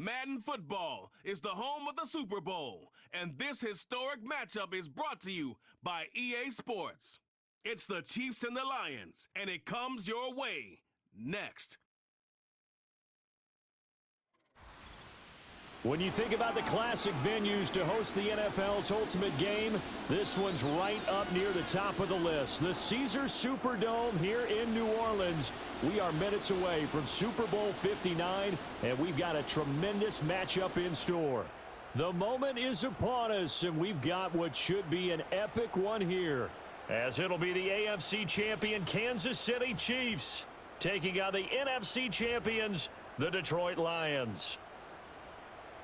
Madden Football is the home of the Super Bowl, and this historic matchup is brought to you by EA Sports. It's the Chiefs and the Lions, and it comes your way next. When you think about the classic venues to host the NFL's ultimate game, this one's right up near the top of the list. The Caesars Superdome here in New Orleans. We are minutes away from Super Bowl 59, and we've got a tremendous matchup in store. The moment is upon us, and we've got what should be an epic one here, as it'll be the AFC champion Kansas City Chiefs taking on the NFC champions, the Detroit Lions.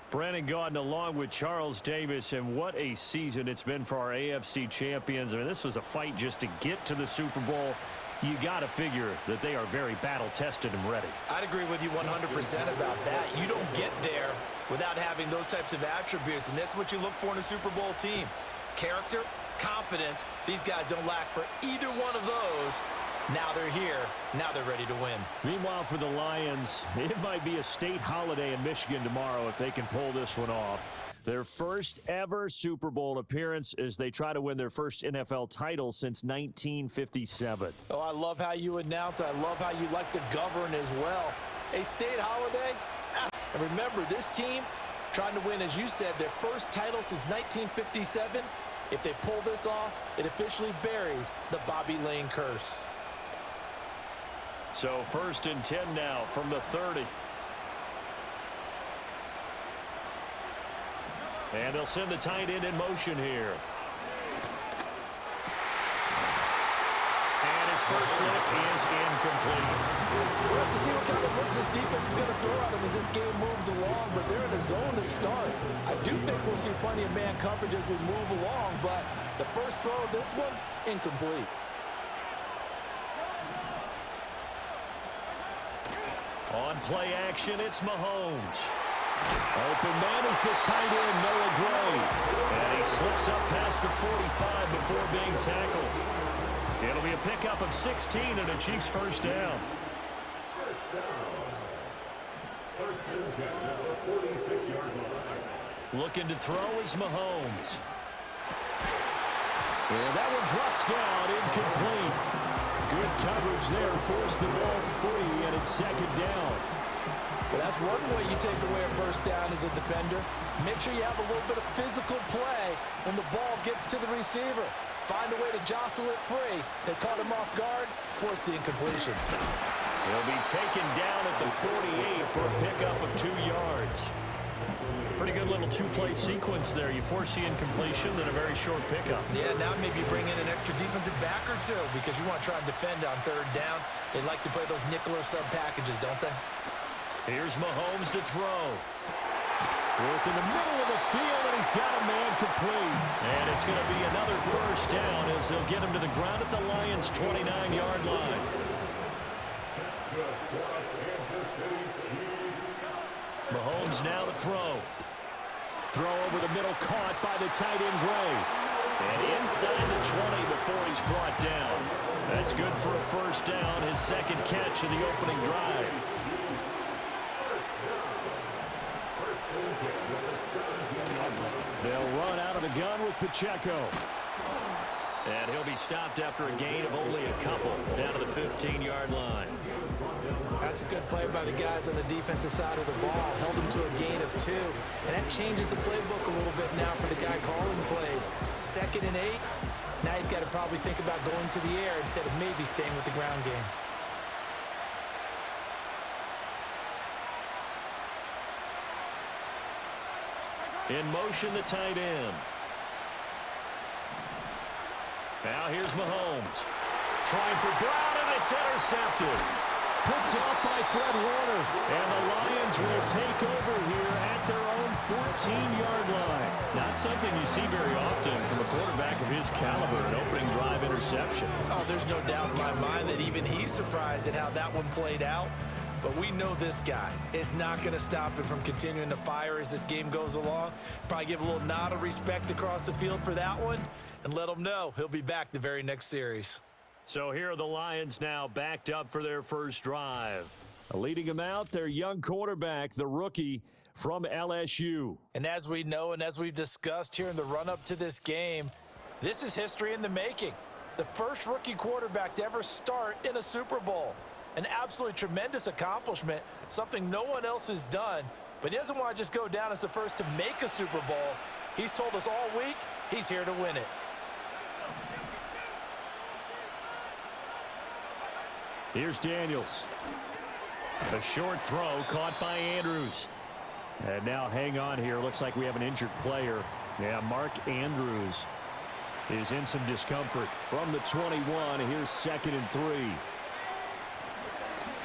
Brandon Gaudin along with Charles Davis, and what a season it's been for our AFC champions. I mean, this was a fight just to get to the Super Bowl. You got to figure that they are very battle-tested and ready. I'd agree with you 100% about that. You don't get there without having those types of attributes, and that's what you look for in a Super Bowl team. Character, confidence. These guys don't lack for either one of those. Now they're here. Now they're ready to win. Meanwhile, for the Lions, it might be a state holiday in Michigan tomorrow if they can pull this one off. Their first ever Super Bowl appearance as they try to win their first NFL title since 1957. Oh, I love how you announce. I love how you like to govern as well. A state holiday? And remember, this team trying to win, as you said, their first title since 1957. If they pull this off, it officially buries the Bobby Lane curse. So 1st and 10 now from the 30. And they'll send the tight end in motion here. And his first look is incomplete. We'll have to see what kind of looks this defense is going to throw at him as this game moves along, but they're in a zone to start. I do think we'll see plenty of man coverage as we move along, but the first throw of this one, incomplete. On play action, it's Mahomes. Open man is the tight end, Noah Gray. And he slips up past the 45 before being tackled. It'll be a pickup of 16 and a Chiefs first down. Looking to throw is Mahomes. And that one drops down, incomplete. Good coverage there, forced the ball free, and it's second down. Well, that's one way you take away a first down as a defender. Make sure you have a little bit of physical play when the ball gets to the receiver. Find a way to jostle it free. They caught him off guard, force the incompletion. He'll be taken down at the 48 for a pickup of 2 yards. Pretty good little two-play sequence there. You force the incompletion, then a very short pickup. Yeah, now maybe bring in an extra defensive back or two because you want to try and defend on third down. They like to play those nickel or sub packages, don't they? Here's Mahomes to throw. Work in the middle of the field, and he's got a man complete. And it's going to be another first down as they'll get him to the ground at the Lions' 29-yard line. Mahomes now to throw. Throw over the middle, caught by the tight end Gray. And inside the 20 before he's brought down. That's good for a first down, his second catch of the opening drive. They'll run out of the gun with Pacheco. And he'll be stopped after a gain of only a couple, down to the 15-yard line. That's a good play by the guys on the defensive side of the ball. Held him to a gain of 2. And that changes the playbook a little bit now for the guy calling plays. 2nd and 8. Now he's got to probably think about going to the air instead of maybe staying with the ground game. In motion, the tight end. Now here's Mahomes. Trying for Brown, and it's intercepted. Picked off by Fred Warner. And the Lions will take over here at their own 14-yard line. Not something you see very often from a quarterback of his caliber, an opening drive interception. Oh, there's no doubt in my mind that even he's surprised at how that one played out. But we know this guy is not going to stop him from continuing to fire as this game goes along. Probably give a little nod of respect across the field for that one and let him know he'll be back the very next series. So here are the Lions now backed up for their first drive. Leading him out, their young quarterback, the rookie from LSU. And as we know and as we've discussed here in the run-up to this game, this is history in the making. The first rookie quarterback to ever start in a Super Bowl. An absolutely tremendous accomplishment, something no one else has done. But he doesn't want to just go down as the first to make a Super Bowl. He's told us all week he's here to win it. Here's Daniels. A short throw caught by Andrews. And now hang on here. Looks like we have an injured player. Yeah, Mark Andrews is in some discomfort. From the 21, here's 2nd and 3.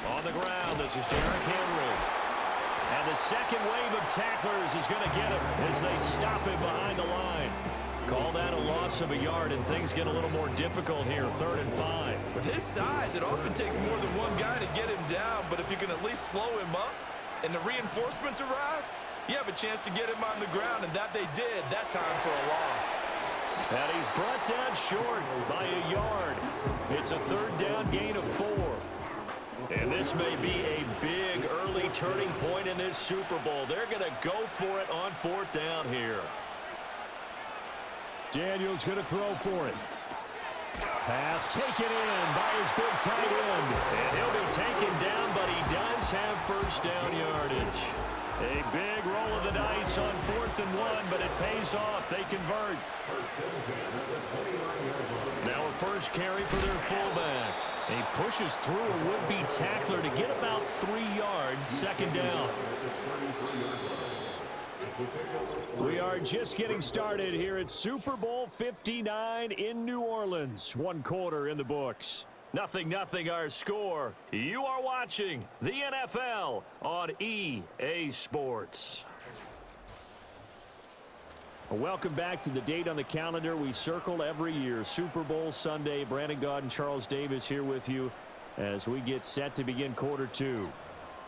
On the ground, this is Derrick Henry. And the second wave of tacklers is going to get him as they stop him behind the line. Call that a loss of a yard, and things get a little more difficult here, 3rd and 5. With his size, it often takes more than one guy to get him down, but if you can at least slow him up and the reinforcements arrive, you have a chance to get him on the ground, and that they did that time for a loss. And he's brought down short by a yard. It's a 3rd down gain of 4. And this may be a big early turning point in this Super Bowl. They're going to go for it on 4th down here. Daniels going to throw for it. Pass taken in by his big tight end. And he'll be taken down, but he does have 1st down yardage. A big roll of the dice on 4th and 1, but it pays off. They convert. Now a first carry for their fullback. He pushes through a would-be tackler to get about 3 yards, 2nd down. We are just getting started here at Super Bowl 59 in New Orleans. 1 quarter in the books. 0-0 our score. You are watching the NFL on EA Sports. Welcome back to the date on the calendar we circle every year. Super Bowl Sunday. Brandon Gaud and Charles Davis here with you as we get set to begin quarter 2.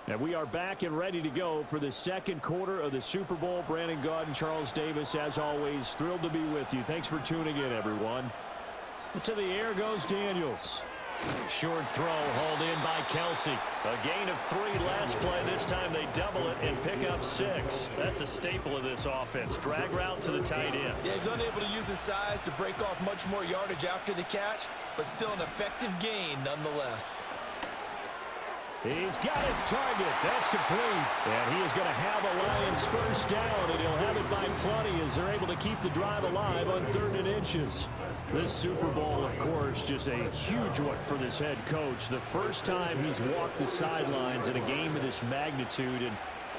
And we are back and ready to go for the 2nd quarter of the Super Bowl. Brandon Gaud and Charles Davis, as always, thrilled to be with you. Thanks for tuning in, everyone. To the air goes Daniels. Short throw hauled in by Kelsey. A gain of 3 last play. This time they double it and pick up 6. That's a staple of this offense. Drag route to the tight end. Yeah, he's unable to use his size to break off much more yardage after the catch, but still an effective gain nonetheless. He's got his target. That's complete. And he is going to have a Lions 1st down, and he'll have it by plenty as they're able to keep the drive alive on 3rd and inches. This Super Bowl, of course, just a huge one for this head coach. The first time he's walked the sidelines in a game of this magnitude. And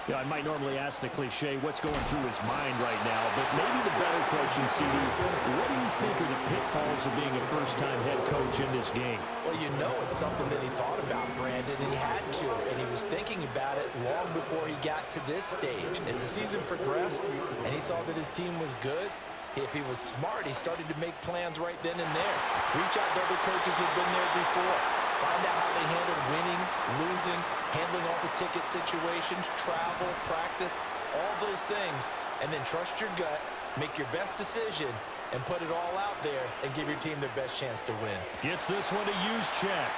you know, I might normally ask the cliche, what's going through his mind right now? But maybe the better question, CD, what do you think are the pitfalls of being a first-time head coach in this game? Well, you know it's something that he thought about, Brandon, and he had to. And he was thinking about it long before he got to this stage. As the season progressed and he saw that his team was good, if he was smart, he started to make plans right then and there. Reach out to other coaches who've been there before. Find out how they handle winning, losing, handling all the ticket situations, travel, practice, all those things. And then trust your gut, make your best decision, and put it all out there and give your team their best chance to win. Gets this one to Juszczyk.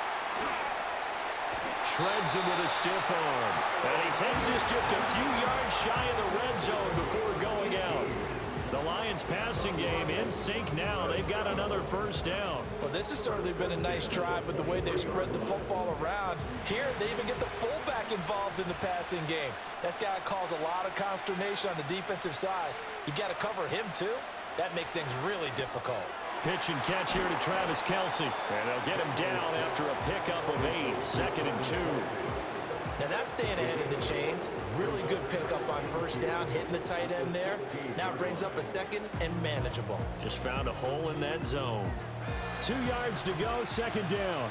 Shreds him with a stiff arm. And he takes this just a few yards shy of the red zone before going out. The Lions passing game in sync now. They've got another 1st down. Well, this has certainly been a nice drive with the way they've spread the football around. Here, they even get the fullback involved in the passing game. That's got to cause a lot of consternation on the defensive side. You got to cover him, too. That makes things really difficult. Pitch and catch here to Travis Kelce. And they'll get him down after a pickup of 8. 2nd and 2. Now that's staying ahead of the chains. Really good pickup on 1st down, hitting the tight end there. Now brings up a 2nd and manageable. Just found a hole in that zone. 2 yards to go, 2nd down.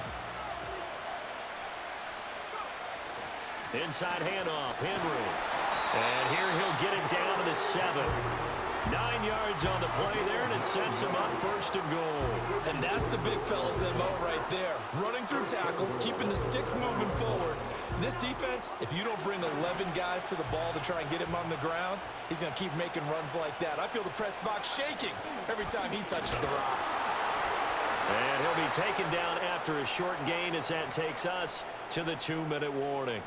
Inside handoff, Henry. And here he'll get it down to the 7. 9 yards on the play there, and it sets him up 1st and goal. And that's the big fella's MO right there. Running through tackles, keeping the sticks moving forward. This defense, if you don't bring 11 guys to the ball to try and get him on the ground, he's going to keep making runs like that. I feel the press box shaking every time he touches the rock. And he'll be taken down after a short gain as that takes us to the 2-minute warning.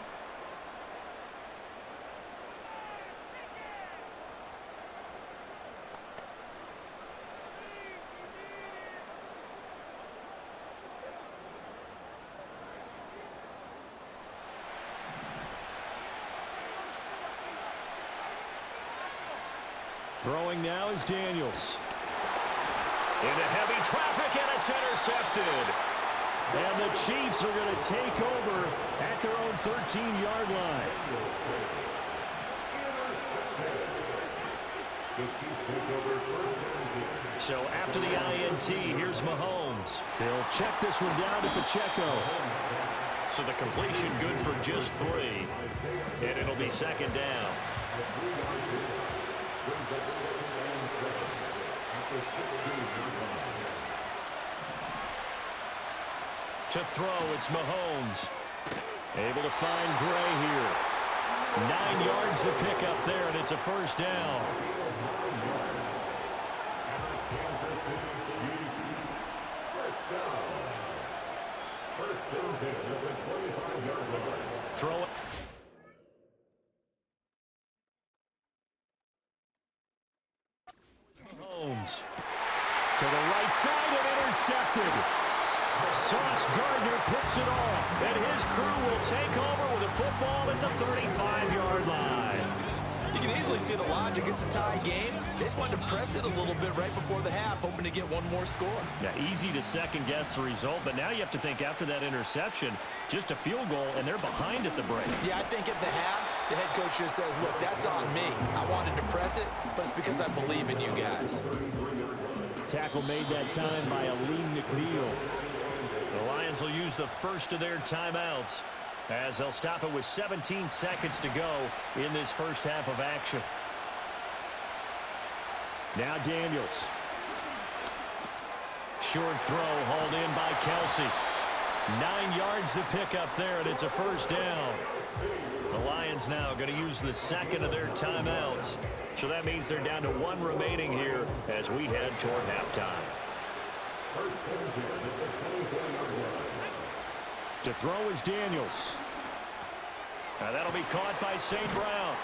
Throwing now is Daniels. Into heavy traffic, and it's intercepted. And the Chiefs are going to take over at their own 13-yard line. So after the INT, here's Mahomes. He'll check this one down at Pacheco. So the completion good for just 3. And it'll be second down. To throw, it's Mahomes. Able to find Gray here. 9 yards to pick up there, and it's a first down. Throw it. Mahomes. To the right side and intercepted. Sauce Gardner picks it off, and his crew will take over with a football at the 35-yard line. You can easily see the logic. It's a tie game. They just wanted to press it a little bit right before the half, hoping to get one more score. Yeah, easy to second-guess the result, but now you have to think after that interception, just a field goal, and they're behind at the break. Yeah, I think at the half, the head coach just says, look, that's on me. I wanted to press it, but it's because I believe in you guys. Tackle made that time by Aleem McNeil. The Lions will use the first of their timeouts as they'll stop it with 17 seconds to go in this first half of action. Now Daniels. Short throw hauled in by Kelsey. 9 yards to pick up there, and it's a first down. The Lions now going to use the second of their timeouts. So that means they're down to 1 remaining here as we head toward halftime. To throw is Daniels. Now that'll be caught by St. Brown.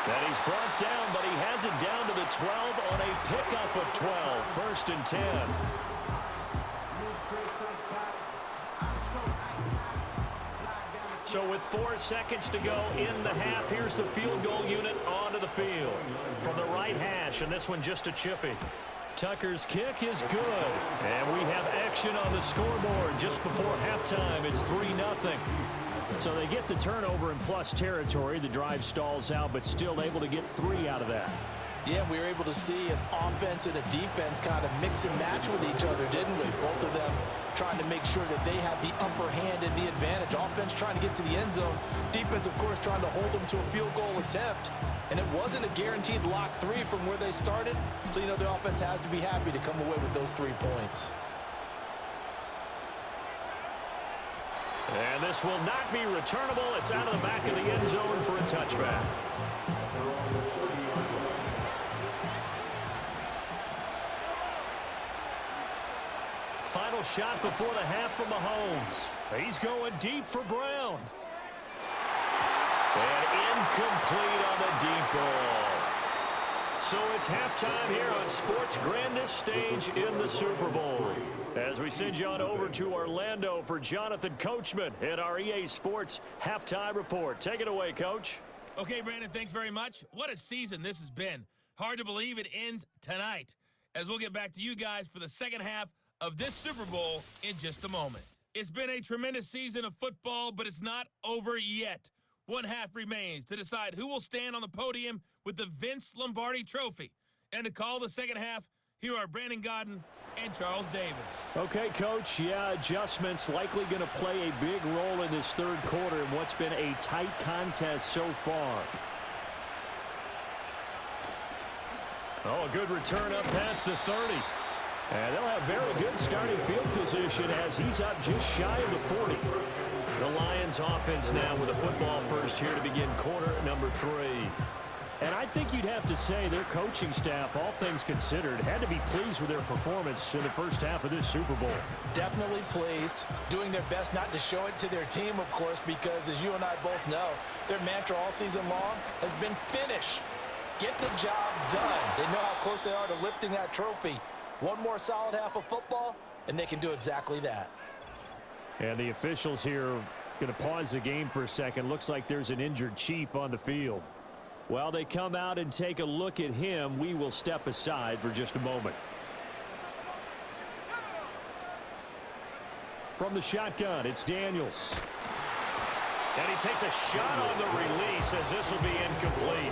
And he's brought down, but he has it down to the 12 on a pickup of 12. First and 10. So with 4 seconds to go in the half, here's the field goal unit onto the field. From the right hash, and this one just a chippy. Tucker's kick is good. And we have action on the scoreboard just before halftime. It's 3-0. So they get the turnover in plus territory. The drive stalls out, but still able to get 3 out of that. Yeah, we were able to see an offense and a defense kind of mix and match with each other, didn't we? Both of them trying to make sure that they have the upper hand and the advantage. Offense trying to get to the end zone. Defense, of course, trying to hold them to a field goal attempt. And it wasn't a guaranteed lock 3 from where they started. So, you know, the offense has to be happy to come away with those 3 points. And this will not be returnable. It's out of the back of the end zone for a touchback. Final shot before the half from Mahomes. He's going deep for Brown. And incomplete on the deep ball. So it's halftime here on sports' grandest stage in the Super Bowl. As we send you on over to Orlando for Jonathan Coachman at our EA Sports Halftime Report. Take it away, Coach. Okay, Brandon, thanks very much. What a season this has been. Hard to believe it ends tonight, as we'll get back to you guys for the second half of this Super Bowl in just a moment. It's been a tremendous season of football, but it's not over yet. One half remains to decide who will stand on the podium with the Vince Lombardi Trophy. And to call the second half, here are Brandon Godden and Charles Davis. Okay, Coach, yeah, adjustments likely going to play a big role in this third quarter in what's been a tight contest so far. Oh, a good return up past the 30. And they'll have very good starting field position as he's up just shy of the 40. The Lions offense now with a football first here to begin quarter number 3. And I think you'd have to say their coaching staff, all things considered, had to be pleased with their performance in the first half of this Super Bowl. Definitely pleased, doing their best not to show it to their team, of course, because as you and I both know, their mantra all season long has been finish. Get the job done. They know how close they are to lifting that trophy. One more solid half of football, and they can do exactly that. And the officials here going to pause the game for a second. Looks like there's an injured Chief on the field. While they come out and take a look at him, we will step aside for just a moment. From the shotgun, it's Daniels. And he takes a shot on the release as this will be incomplete.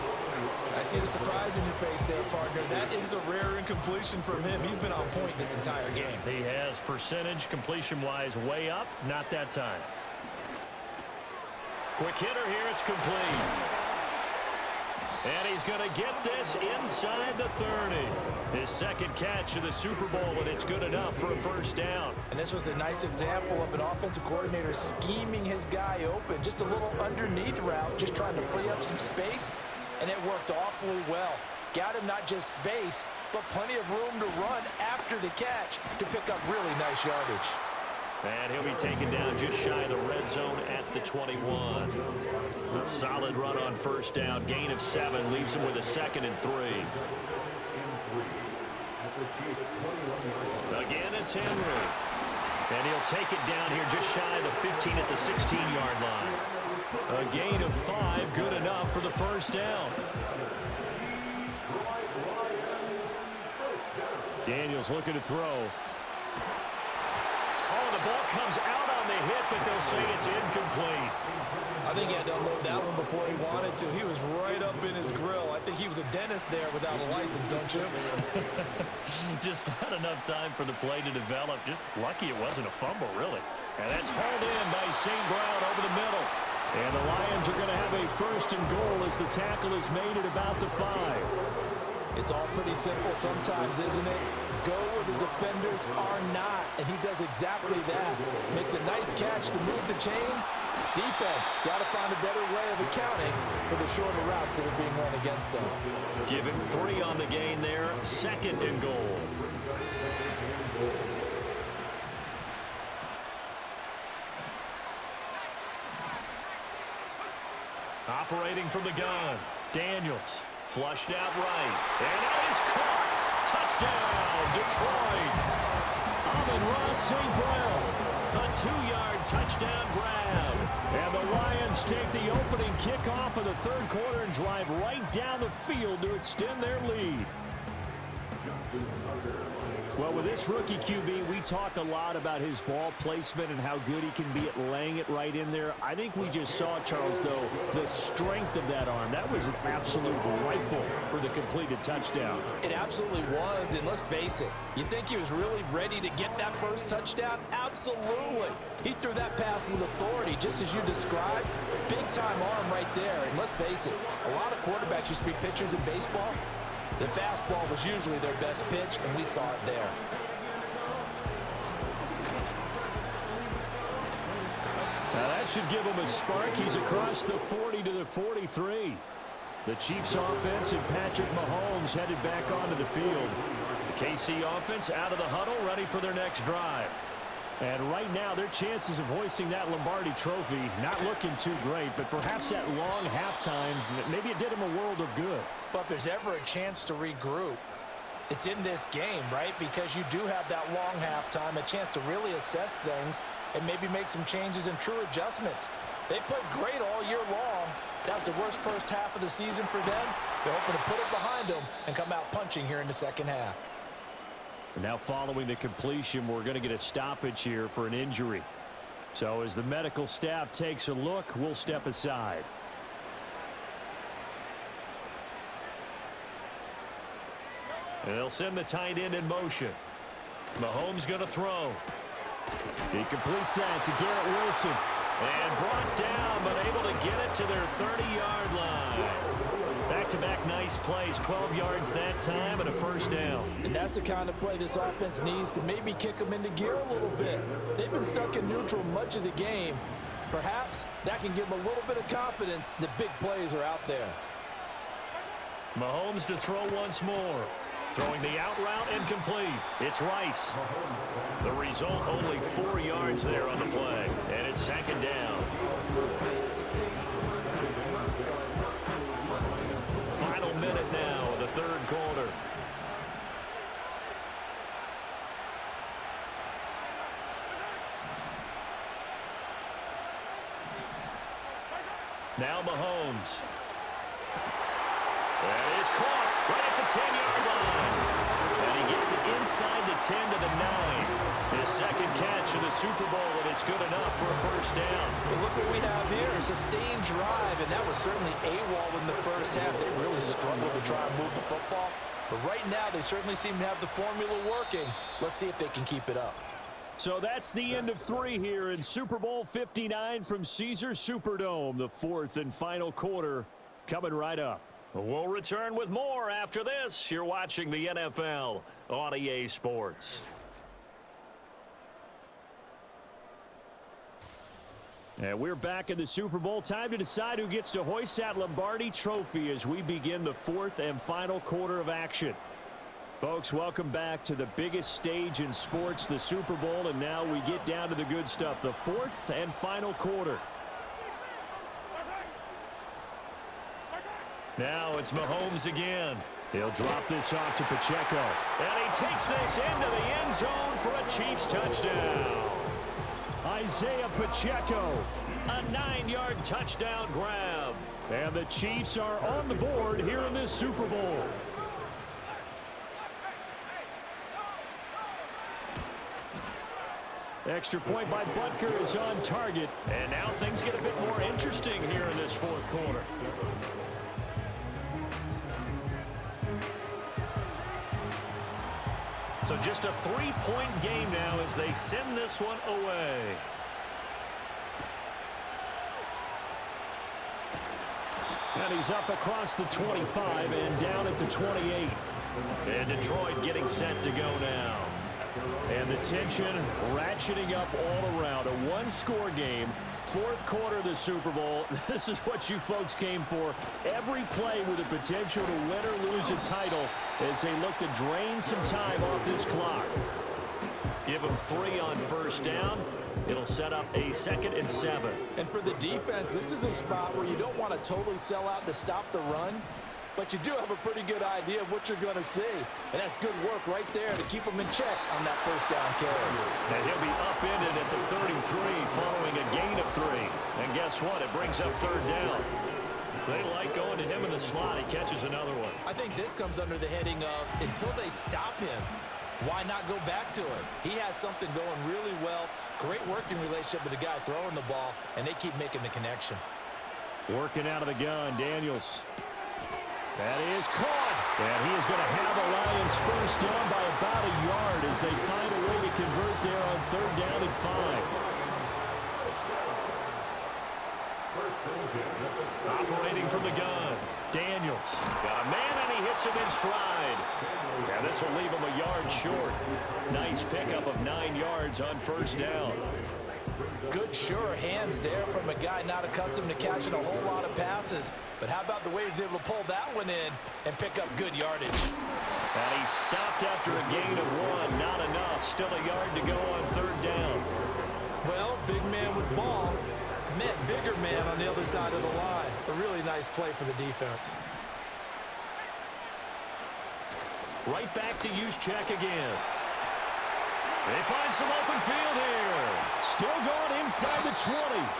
I see the surprise in your face there, partner. That is a rare incompletion from him. He's been on point this entire game. He has percentage completion-wise way up. Not that time. Quick hitter here. It's complete. And he's going to get this inside the 30. His second catch of the Super Bowl, and it's good enough for a first down. And this was a nice example of an offensive coordinator scheming his guy open. Just a little underneath route, just trying to free up some space, and it worked awfully well. Got him not just space, but plenty of room to run after the catch to pick up really nice yardage. And he'll be taken down just shy of the red zone at the 21. A solid run on first down. Gain of 7 leaves him with a 2nd and 3. Again, it's Henry. And he'll take it down here just shy of the 15 at the 16-yard line. A gain of 5, good enough for the first down. Daniels looking to throw. Oh, the ball comes out on the hit, but they'll say it's incomplete. I think he had to unload that one before he wanted to. He was right up in his grill. I think he was a dentist there without a license, don't you? Just not enough time for the play to develop. Just lucky it wasn't a fumble, really. And that's hauled in by St. Brown over the middle. And the Lions are going to have a 1st and goal as the tackle is made at about the 5. It's all pretty simple sometimes, isn't it? Go where the defenders are not, and he does exactly that. Makes a nice catch to move the chains. Defense, got to find a better way of accounting for the shorter routes that are being run against them. Give him 3 on the gain there, 2nd and goal. Operating from the gun, Daniels. Flushed out right. And it is caught. Touchdown, Detroit. Amon-Ra St. Brown. A 2-yard touchdown grab. And the Lions take the opening kickoff of the 3rd quarter and drive right down the field to extend their lead. Well, with this rookie QB, we talk a lot about his ball placement and how good he can be at laying it right in there. I think we just saw, Charles, though, the strength of that arm. That was an absolute rifle for the completed touchdown. It absolutely was, and let's face it, you think he was really ready to get that first touchdown? Absolutely. He threw that pass with authority, just as you described. Big-time arm right there, and let's face it, a lot of quarterbacks used to be pitchers in baseball. The fastball was usually their best pitch, and we saw it there. Now that should give him a spark. He's across the 40 to the 43. The Chiefs offense and Patrick Mahomes headed back onto the field. The KC offense out of the huddle, ready for their next drive. And right now, their chances of hoisting that Lombardi trophy not looking too great, but perhaps that long halftime, maybe it did them a world of good. But if there's ever a chance to regroup, it's in this game, right? Because you do have that long halftime, a chance to really assess things and maybe make some changes and true adjustments. They played great all year long. That was the worst first half of the season for them. They're hoping to put it behind them and come out punching here in the second half. Now following the completion, we're going to get a stoppage here for an injury. So as the medical staff takes a look, we'll step aside. And they'll send the tight end in motion. Mahomes going to throw. He completes that to Garrett Wilson. And brought down, but able to get it to their 30-yard line. Back-to-back nice plays, 12 yards that time and a first down. And that's the kind of play this offense needs to maybe kick them into gear a little bit. They've been stuck in neutral much of the game. Perhaps that can give them a little bit of confidence that big plays are out there. Mahomes to throw once more. Throwing the out route incomplete. It's Rice. The result, only 4 yards there on the play. And it's second down. Final minute now of the 3rd quarter. Now Mahomes. That is caught right at the 10-yard line. And he gets it inside the 10 to the 9. His second catch of the Super Bowl, and it's good enough for a first down. Well, look what we have here. A sustained drive, and that was certainly AWOL in the first half. They really struggled to try and move the football. But right now, they certainly seem to have the formula working. Let's see if they can keep it up. So that's the end of 3 here in Super Bowl 59 from Caesars Superdome. The fourth and final quarter coming right up. We'll return with more after this. You're watching the NFL on EA Sports. And we're back in the Super Bowl. Time to decide who gets to hoist that Lombardi trophy as we begin the fourth and final quarter of action. Folks, welcome back to the biggest stage in sports, the Super Bowl, and now we get down to the good stuff, the fourth and final quarter. Now it's Mahomes again. He'll drop this off to Pacheco. And he takes this into the end zone for a Chiefs touchdown. Isaiah Pacheco, a 9-yard touchdown grab. And the Chiefs are on the board here in this Super Bowl. Extra point by Butker is on target. And now things get a bit more interesting here in this fourth quarter. So just a 3-point game now as they send this one away. And he's up across the 25 and down at the 28. And Detroit getting set to go now. And the tension ratcheting up all around. A one-score game. Fourth quarter of the Super Bowl. This is what you folks came for. Every play with the potential to win or lose a title as they look to drain some time off this clock. Give them 3 on first down. It'll set up a 2nd and 7. And for the defense, this is a spot where you don't want to totally sell out to stop the run, but you do have a pretty good idea of what you're going to see. And that's good work right there to keep them in check on that first down carry. And he'll be upended at the 33 following a gain of 3. And guess what? It brings up third down. They like going to him in the slot. He catches another one. I think this comes under the heading of until they stop him, why not go back to him? He has something going really well. Great working relationship with the guy throwing the ball, and they keep making the connection. Working out of the gun, Daniels. That is caught. And he is going to have the Lions first down by about a yard as they find a way to convert there on third down and 5. Operating from the gun, Daniels. Got a man and he hits him in stride. And this will leave him a yard short. Nice pickup of 9 yards on first down. Good, sure hands there from a guy not accustomed to catching a whole lot of passes. But how about the way he was able to pull that one in and pick up good yardage? And he stopped after a gain of 1. Not enough. Still a yard to go on third down. Well, big man with ball met bigger man on the other side of the line. A really nice play for the defense. Right back to use check again. They find some open field here. Still going inside the 20.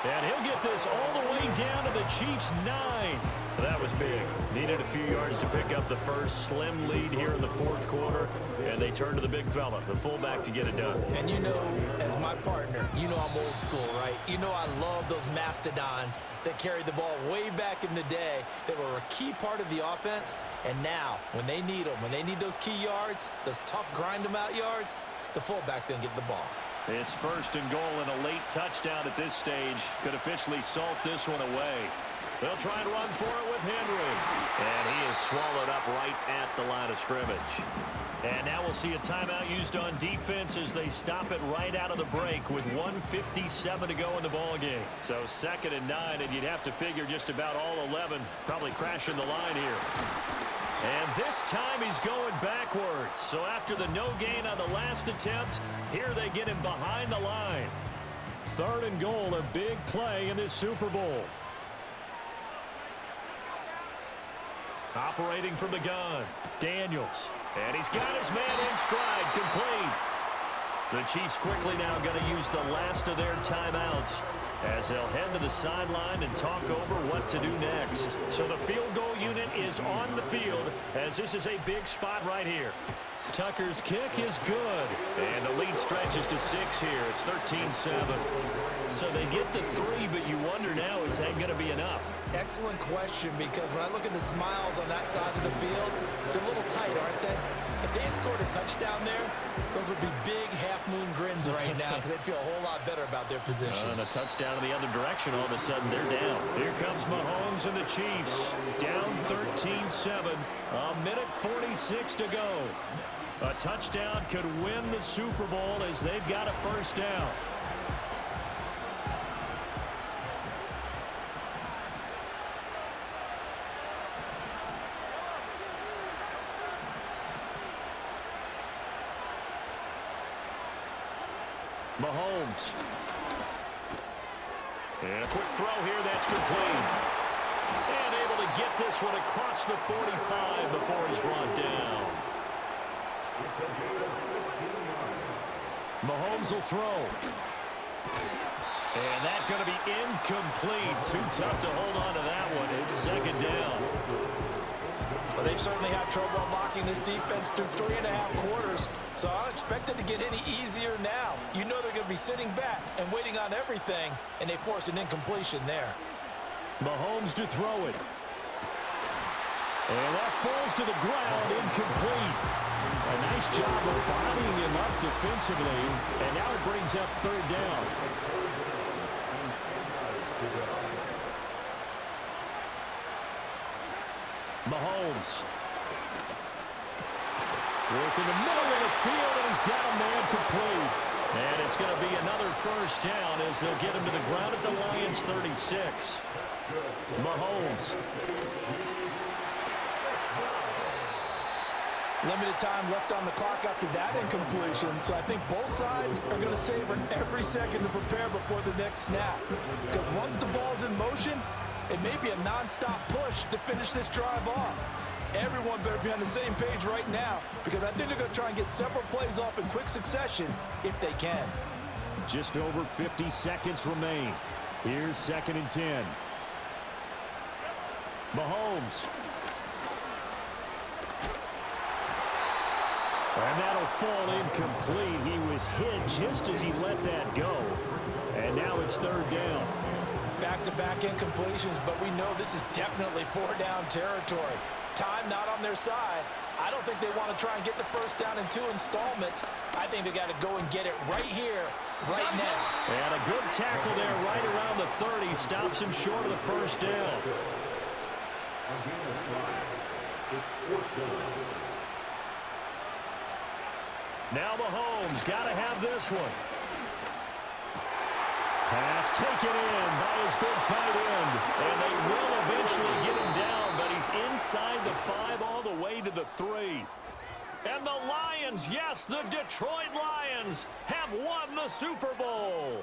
And he'll get this all the way down to the Chiefs' 9. That was big. Needed a few yards to pick up the first. Slim lead here in the fourth quarter. And they turn to the big fella, the fullback, to get it done. And you know, as my partner, you know I'm old school, right? You know I love those mastodons that carried the ball way back in the day that were a key part of the offense. And now, when they need them, when they need those key yards, those tough grind-them-out yards, the fullback's going to get the ball. It's first and goal and a late touchdown at this stage. Could officially salt this one away. They'll try and run for it with Henry. And he is swallowed up right at the line of scrimmage. And now we'll see a timeout used on defense as they stop it right out of the break with 1:57 to go in the ballgame. So 2nd and 9, and you'd have to figure just about all 11 probably crashing the line here. And this time he's going backwards. So after the no gain on the last attempt, here they get him behind the line. 3rd and goal, a big play in this Super Bowl. Operating from the gun, Daniels. And he's got his man in stride, complete. The Chiefs quickly now going to use the last of their timeouts. as they'll head to the sideline and talk over what to do next. So the field goal unit is on the field as this is a big spot right here. Tucker's kick is good, and the lead stretches to 6 here. It's 13-7. So they get the 3, but you wonder now, is that going to be enough? Excellent question, because when I look at the smiles on that side of the field, they're a little tight, aren't they? If they had scored a touchdown there, those would be big half-moon grins right now because they'd feel a whole lot better about their position. And a touchdown in the other direction, all of a sudden they're down. Here comes Mahomes and the Chiefs. Down 13-7. A minute 46 to go. A touchdown could win the Super Bowl as they've got a first down. Mahomes. And a quick throw here, that's complete. And able to get this one across the 45 before he's brought down. Mahomes will throw. And that's going to be incomplete. Too tough to hold on to that one. It's second down. Well, they've certainly had trouble unlocking this defense through 3.5 quarters, so I don't expect it to get any easier now. You know they're going to be sitting back and waiting on everything, and they force an incompletion there. Mahomes to throw it. And that falls to the ground, incomplete. A nice job of bodying him up defensively, and now it brings up third down. Mahomes. Work in the middle of the field, and he's got a man complete. And it's going to be another first down as they'll get him to the ground at the Lions' 36. Mahomes. Limited time left on the clock after that incompletion, so I think both sides are going to savor every second to prepare before the next snap. Because once the ball's in motion, it may be a non-stop push to finish this drive off. Everyone better be on the same page right now, because I think they're going to try and get several plays off in quick succession if they can. Just over 50 seconds remain. Here's 2nd and 10. Mahomes. And that'll fall incomplete. He was hit just as he let that go. And now it's third down. Back-to-back incompletions, but we know this is definitely 4-down territory. Time not on their side. I don't think they want to try and get the first down in 2 installments. I think they got to go and get it right here, right now. And a good tackle there right around the 30. Stops him short of the first down. Now Mahomes got to have this one. Pass taken in by his big tight end. And they will eventually get him down, but he's inside the 5 all the way to the 3. And the Lions, yes, the Detroit Lions have won the Super Bowl.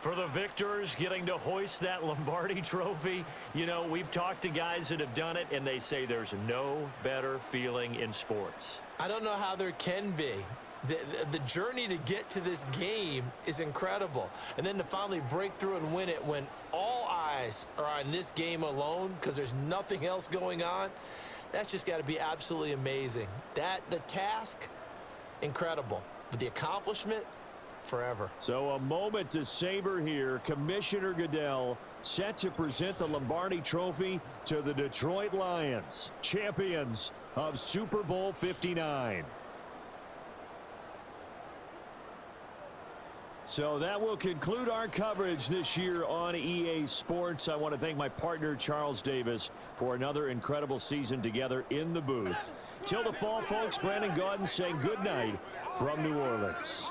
For the victors getting to hoist that Lombardi trophy, you know, we've talked to guys that have done it, and they say there's no better feeling in sports. I don't know how there can be. The journey to get to this game is incredible. And then to finally break through and win it when all eyes are on this game alone because there's nothing else going on, that's just got to be absolutely amazing. The task, incredible. But the accomplishment, forever. So a moment to savor here. Commissioner Goodell set to present the Lombardi Trophy to the Detroit Lions, champions of Super Bowl 59. So that will conclude our coverage this year on EA Sports. I want to thank my partner, Charles Davis, for another incredible season together in the booth. Till the fall, folks, Brandon Gaudin saying good night from New Orleans.